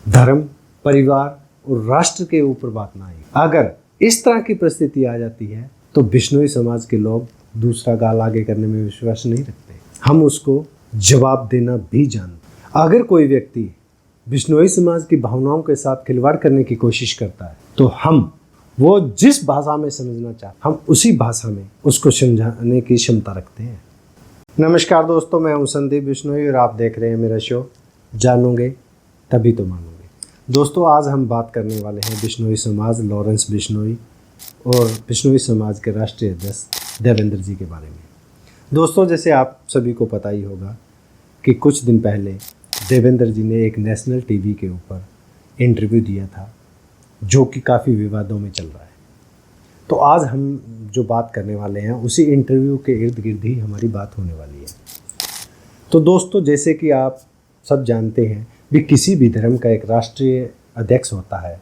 धर्म, परिवार और राष्ट्र के ऊपर बात ना आई। अगर इस तरह की परिस्थिति आ जाती है तो बिश्नोई समाज के लोग दूसरा गाल आगे करने में विश्वास नहीं रखते। हम उसको जवाब देना भी जानते। अगर कोई व्यक्ति बिश्नोई समाज की भावनाओं के साथ खिलवाड़ करने की कोशिश करता है तो हम वो जिस भाषा में समझना चाहते हम उसी भाषा में उसको समझाने की क्षमता रखते हैं। नमस्कार दोस्तों, मैं हूं संदीप बिश्नोई और आप देख रहे हैं मेरा शो जानोगे तभी तो मानोगे। दोस्तों, आज हम बात करने वाले हैं बिश्नोई समाज, लॉरेंस बिश्नोई और बिश्नोई समाज के राष्ट्रीय अध्यक्ष देवेंद्र जी के बारे में। दोस्तों, जैसे आप सभी को पता ही होगा कि कुछ दिन पहले देवेंद्र जी ने एक नेशनल टीवी के ऊपर इंटरव्यू दिया था जो कि काफ़ी विवादों में चल रहा है। तो आज हम जो बात करने वाले हैं उसी इंटरव्यू के इर्द गिर्द ही हमारी बात होने वाली है। तो दोस्तों, जैसे कि आप सब जानते हैं भी किसी भी धर्म का एक राष्ट्रीय अध्यक्ष होता है,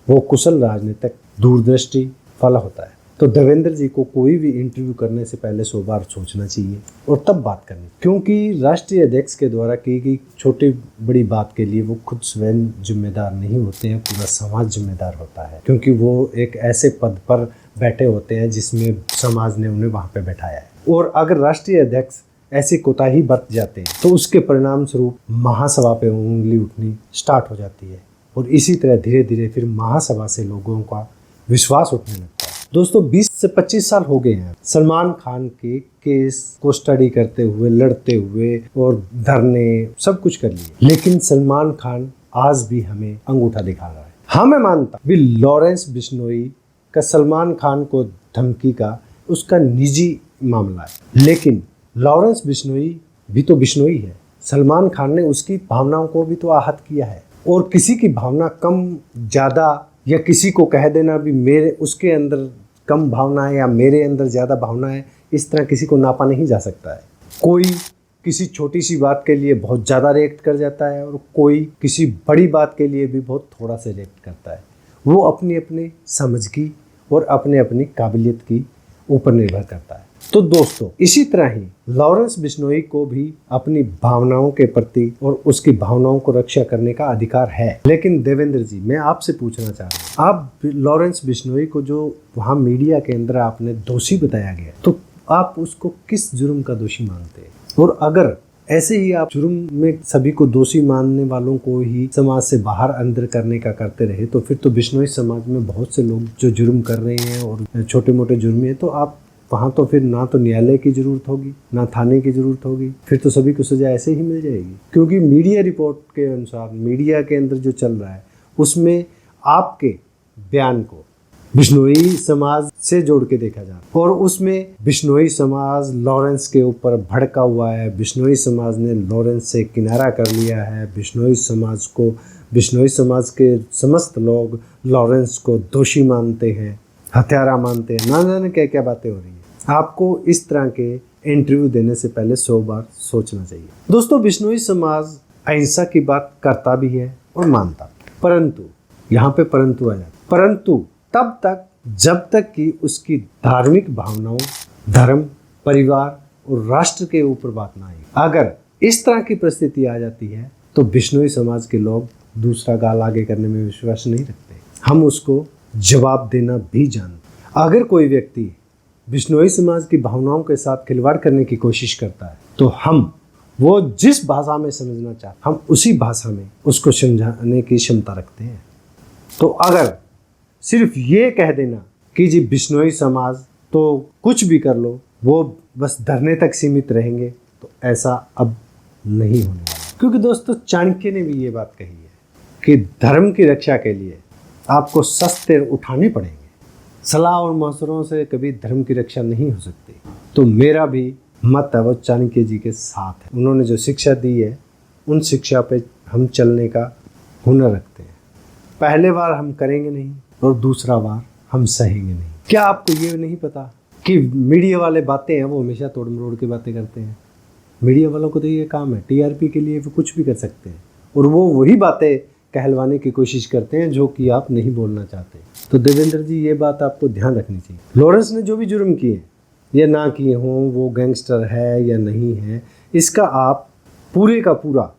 वो कुशल राजनीतिक दूरदृष्टि वाला होता है। तो देवेंद्र जी को कोई भी इंटरव्यू करने से पहले 100 बार सोचना चाहिए और तब बात करनी, क्योंकि राष्ट्रीय अध्यक्ष के द्वारा की गई छोटी बड़ी बात के लिए वो खुद स्वयं जिम्मेदार नहीं होते हैं, पूरा समाज जिम्मेदार होता है, क्योंकि वो एक ऐसे पद पर बैठे होते हैं जिसमें समाज ने उन्हें वहाँ पे बैठाया है। और अगर राष्ट्रीय अध्यक्ष ऐसी कोताही बरत जाते हैं तो उसके परिणाम स्वरूप महासभा पे उंगली उठनी स्टार्ट हो जाती है और इसी तरह धीरे धीरे फिर महासभा से लोगों का विश्वास उठने लगता है। दोस्तों, 20 से 25 साल हो गए हैं सलमान खान के केस को स्टडी करते हुए, लड़ते हुए और धरने सब कुछ कर लिए, लेकिन सलमान खान आज भी हमें अंगूठा दिखा रहा है। हाँ, मैं मानता भी लॉरेंस बिश्नोई का सलमान खान को धमकी का उसका निजी मामला है, लेकिन लॉरेंस बिश्नोई भी तो बिश्नोई है। सलमान खान ने उसकी भावनाओं को भी तो आहत किया है और किसी की भावना कम ज़्यादा या किसी को कह देना भी मेरे उसके अंदर कम भावना है या मेरे अंदर ज़्यादा भावना है, इस तरह किसी को नापा नहीं जा सकता है। कोई किसी छोटी सी बात के लिए बहुत ज़्यादा रिएक्ट कर जाता है और कोई किसी बड़ी बात के लिए भी बहुत थोड़ा सा रिएक्ट करता है। वो अपनी अपनी समझ की और अपने अपनी काबिलियत की ऊपर निर्भर करता है। तो दोस्तों, इसी तरह ही लॉरेंस बिश्नोई को भी अपनी भावनाओं के प्रति और उसकी भावनाओं को रक्षा करने का अधिकार है। लेकिन देवेंद्र जी, मैं आपसे पूछना चाह रहा हूँ, आप लॉरेंस बिश्नोई को जो वहाँ मीडिया के अंदर आपने दोषी बताया गया, तो आप उसको किस जुर्म का दोषी मानते हैं? और अगर ऐसे ही आप जुर्म में सभी को दोषी मानने वालों को ही समाज से बाहर अंदर करने का करते रहे तो फिर तो बिश्नोई समाज में बहुत से लोग जो जुर्म कर रहे हैं और छोटे मोटे जुर्मी है, तो आप वहाँ तो फिर ना तो न्यायालय की ज़रूरत होगी ना थाने की ज़रूरत होगी, फिर तो सभी को सजा ऐसे ही मिल जाएगी। क्योंकि मीडिया रिपोर्ट के अनुसार मीडिया के अंदर जो चल रहा है उसमें आपके बयान को बिश्नोई समाज से जोड़ के देखा जा रहा है और उसमें बिश्नोई समाज लॉरेंस के ऊपर भड़का हुआ है। बिश्नोई समाज ने लॉरेंस से किनारा कर लिया है। बिश्नोई समाज के समस्त लोग लॉरेंस को दोषी मानते हैं, हत्यारा मानते हैं, ना जाने क्या क्या बातें हो रही है। आपको इस तरह के इंटरव्यू देने से पहले 100 बार सोचना चाहिए। दोस्तों, बिश्नोई समाज अहिंसा की बात करता भी है और मानता, परंतु यहाँ पे परंतु आ जाता, परंतु तब तक जब तक कि उसकी धार्मिक भावनाओं, धर्म, परिवार और राष्ट्र के ऊपर बात ना आई। अगर इस तरह की परिस्थिति आ जाती है तो बिश्नोई समाज के लोग दूसरा गाल आगे करने में विश्वास नहीं रखते। हम उसको जवाब देना भी जानते। अगर कोई व्यक्ति बिश्नोई समाज की भावनाओं के साथ खिलवाड़ करने की कोशिश करता है तो हम वो जिस भाषा में समझना चाहते हम उसी भाषा में उसको समझाने की क्षमता रखते हैं। तो अगर सिर्फ ये कह देना कि जी बिश्नोई समाज तो कुछ भी कर लो, वो बस धरने तक सीमित रहेंगे, तो ऐसा अब नहीं होने वाला। क्योंकि दोस्तों, चाणक्य ने भी ये बात कही है कि धर्म की रक्षा के लिए आपको शस्त्र उठाने पड़ेंगे। सलाह और मशवरों से कभी धर्म की रक्षा नहीं हो सकती। तो मेरा भी मत है वो चाणक्य जी के साथ है। उन्होंने जो शिक्षा दी है उन शिक्षा पे हम चलने का हुनर रखते हैं। पहले बार हम करेंगे नहीं और दूसरा बार हम सहेंगे नहीं। क्या आपको ये नहीं पता कि मीडिया वाले बातें हैं वो हमेशा तोड़ मरोड़ के बातें करते हैं? मीडिया वालों को तो ये काम है, टीआरपी के लिए वो कुछ भी कर सकते हैं और वो वही बातें कहलवाने की कोशिश करते हैं जो कि आप नहीं बोलना चाहते। तो देवेंद्र जी, ये बात आपको ध्यान रखनी चाहिए। लॉरेंस ने जो भी जुर्म किए या ना किए हों, वो गैंगस्टर है या नहीं है, इसका आप पूरे का पूरा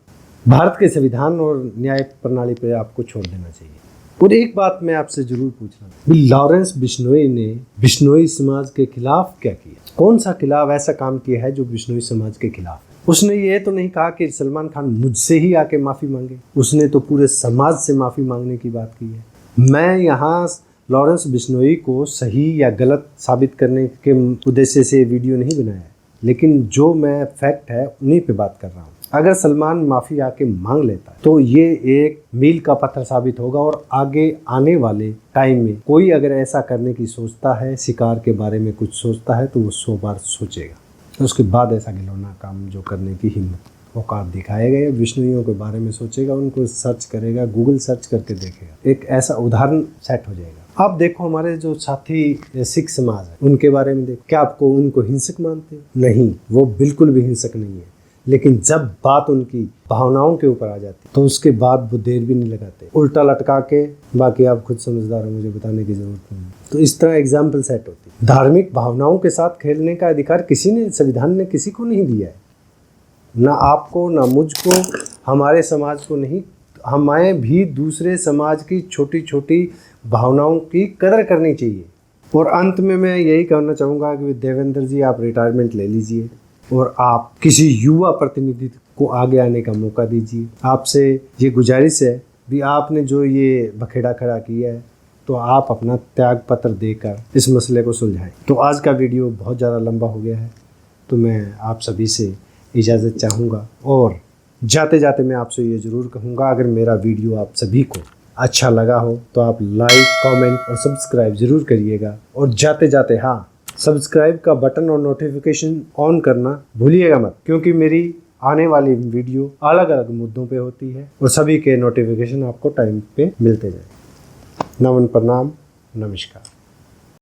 भारत के संविधान और न्याय प्रणाली पर आपको छोड़ देना चाहिए। और एक बात मैं आपसे जरूर पूछना, लॉरेंस बिश्नोई ने बिश्नोई समाज के खिलाफ क्या किया? कौन सा खिलाफ ऐसा काम किया है जो बिश्नोई समाज के खिलाफ है? उसने ये तो नहीं कहा कि सलमान खान मुझसे ही आके माफी मांगे, उसने तो पूरे समाज से माफी मांगने की बात की है। मैं यहाँ लॉरेंस बिश्नोई को सही या गलत साबित करने के उद्देश्य से वीडियो नहीं बनाया है, लेकिन जो मैं फैक्ट है उन्हीं पे बात कर रहा हूँ। अगर सलमान माफी आके मांग लेता है तो ये एक मील का पत्थर साबित होगा, और आगे आने वाले टाइम में कोई अगर ऐसा करने की सोचता है, शिकार के बारे में कुछ सोचता है, तो वो 100 बार सोचेगा। तो उसके बाद ऐसा घिनौना काम जो करने की हिम्मत औकात दिखाएगा, बिश्नोइयों के बारे में सोचेगा, उनको सर्च करेगा, गूगल सर्च करके देखेगा, एक ऐसा उदाहरण सेट हो जाएगा। आप देखो हमारे जो साथी सिख समाज है उनके बारे में देखो, क्या आपको उनको हिंसक मानते हो? नहीं, वो बिल्कुल भी हिंसक नहीं है। लेकिन जब बात उनकी भावनाओं के ऊपर आ जाती तो उसके बाद वो देर भी नहीं लगाते, उल्टा लटका के, बाकी आप खुद समझदार हो, मुझे बताने की जरूरत नहीं। तो इस तरह एग्जाम्पल सेट होती। धार्मिक भावनाओं के साथ खेलने का अधिकार किसी ने, संविधान ने किसी को नहीं दिया है, ना आपको, ना मुझको, हमारे समाज को नहीं। हमें भी दूसरे समाज की छोटी छोटी भावनाओं की कदर करनी चाहिए। और अंत में मैं यही कहना चाहूँगा कि देवेंद्र जी, आप रिटायरमेंट ले लीजिए और आप किसी युवा प्रतिनिधि को आगे आने का मौका दीजिए। आपसे ये गुजारिश है भी, आपने जो ये बखेड़ा खड़ा किया है तो आप अपना त्याग पत्र देकर इस मसले को सुलझाएं। तो आज का वीडियो बहुत ज़्यादा लंबा हो गया है, तो मैं आप सभी से इजाज़त चाहूँगा, और जाते जाते मैं आपसे ये ज़रूर कहूँगा, अगर मेरा वीडियो आप सभी को अच्छा लगा हो तो आप लाइक, कमेंट और सब्सक्राइब ज़रूर करिएगा। और जाते जाते हाँ, सब्सक्राइब का बटन और नोटिफिकेशन ऑन करना भूलिएगा मत, क्योंकि मेरी आने वाली वीडियो अलग अलग मुद्दों पे होती है और सभी के नोटिफिकेशन आपको टाइम पे मिलते जाए। नमन, प्रणाम, नमस्कार।